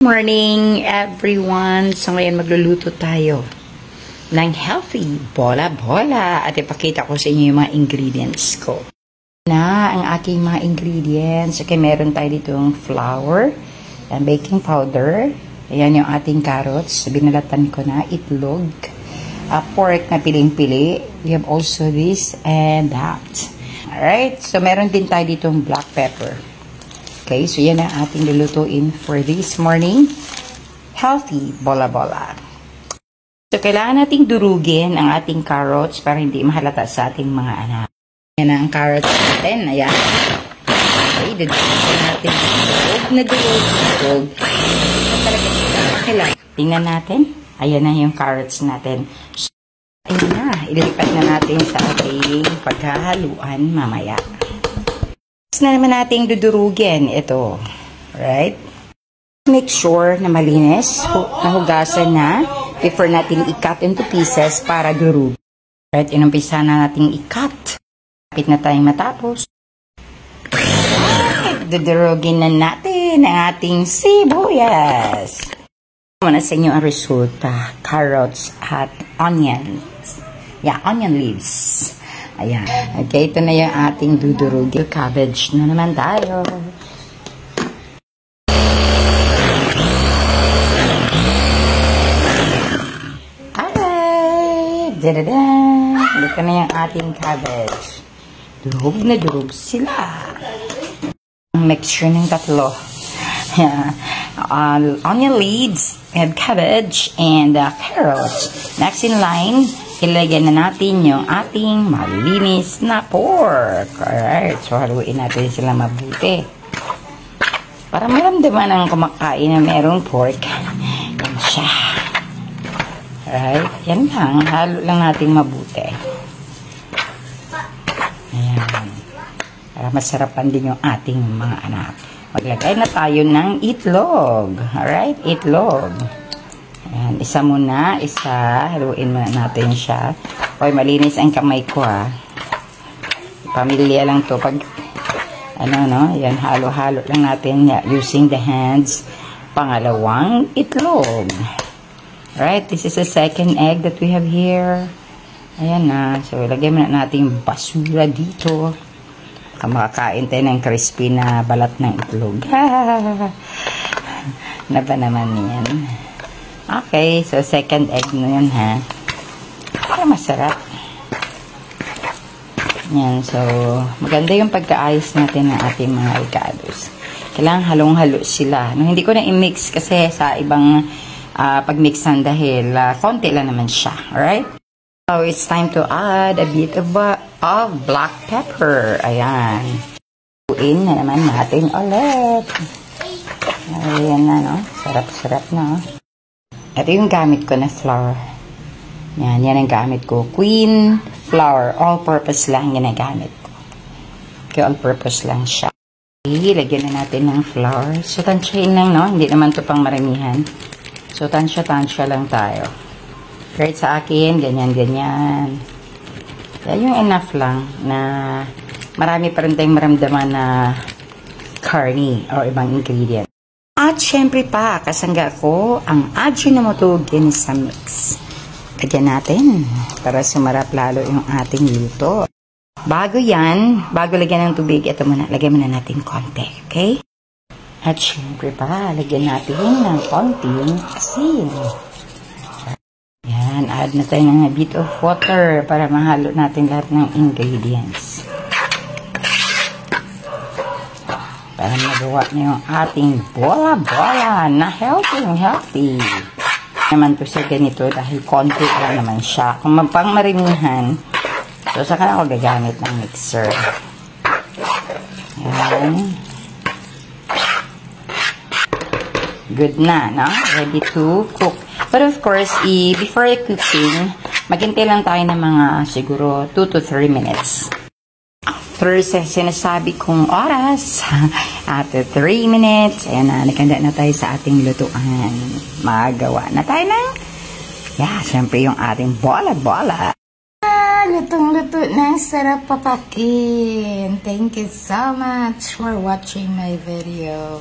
Morning everyone! So ngayon magluluto tayo ng healthy bola-bola at ipakita ko sa inyo yung mga ingredients ko. Ang aking mga ingredients. Okay, meron tayo ditong flour, baking powder, ayan yung ating carrots, binalatan ko na, itlog, pork na piling-pili, we have also this and that. Alright, so meron din tayo ditong black pepper. Okay, so yan ang ating lulutuin for this morning. Healthy bola-bola. So, kailangan nating durugin ang ating carrots para hindi mahalata sa ating mga anak. Yan ang carrots natin. Ayan. Okay, durugin natin. Durug. Tingnan natin. Ayan na yung carrots natin. So, ayan na. Ililipat na natin sa ating paghahaluan mamaya. Na naman nating dudurugin ito, right? Make sure na malinis, nahugasan na before natin i-cut into pieces para durug. Right, inumpisa na nating i-cut. Kapit na tayong matapos. Right, dudurugin na natin ang ating sibuyas. Muna sa inyo ang resulta, carrots at onions. Yeah, onion leaves. Ayan. Okay, ito na yung ating dudurugin. Cabbage na naman tayo. Alright! Dadada! Ito na yung ating cabbage. Durug na durug sila. Mixture ng tatlo. Onion leaves, we have cabbage, and carrots. Next in line, ilagay na natin yung ating malinis na pork. Alright, so haluin natin sila mabuti. Para maramdaman ang kumakain na merong pork. Yan siya. Alright, yan lang. Halo lang natin mabuti. Ayan. Para masarapan din yung ating mga anak. Maglagay na tayo ng itlog. Alright, itlog. Ayan, isa muna, haluin muna natin siya. Hoy, malinis ang kamay ko Pamilya lang to pag yan, halo-halo lang natin using the hands. Pangalawang itlog. Right, this is the second egg that we have here. Ayan na, so ilagay muna natin yung basura dito. Makakain tayo ng crispy na balat ng itlog. Na ba naman yan? Okay, so second egg na yun para masarap. Yan, so maganda yung pagkaayos natin ng ating mga avocados. Kailangan halong-halo sila. No, hindi ko na i-mix kasi sa ibang pagmixan dahil konti lang naman siya. Alright? So it's time to add a bit of black pepper. Ayan. Puin na naman natin ulit. Ayan na, no? Sarap-sarap na, Ito yung gamit ko na flour. Yan ang gamit ko. Queen flour. All-purpose lang yan ang gamit ko. Okay, all-purpose lang siya. Okay, lagyan na natin ng flour. So, tansyahin lang, no? Hindi naman to pang maramihan. So, tansya-tansya lang tayo. Right sa akin, ganyan-ganyan. Yan yung enough lang na marami pa rin tayong maramdaman na carne o ibang ingredient. At syempre pa, kasangga ko ang Ajinomoto Ginisa Mix. Lagyan natin para sumarap lalo yung ating luto. Bago lagyan ng tubig, ito muna, lagyan muna natin konti, okay? At syempre pa, lagyan natin ng konting asin. Yan, add na tayo ng a bit of water para mahalo natin lahat ng ingredients. Para magawa niyo yung ating bola-bola na healthy. Naman to siya ganito dahil konti lang naman siya. Kung pang marimihan, so saka ako gagamit ng mixer. Yan. Good na, no? Ready to cook. But of course, before cooking, maghintay lang tayo ng mga siguro 2 to 3 minutes. First, sinasabi kong oras. After 3 minutes, ayan na, nakanda na tayo sa ating lutuan. Magawa na tayo ng, syempre yung ating bola-bola. Lutong-luto na, sarap papakin. Thank you so much for watching my video.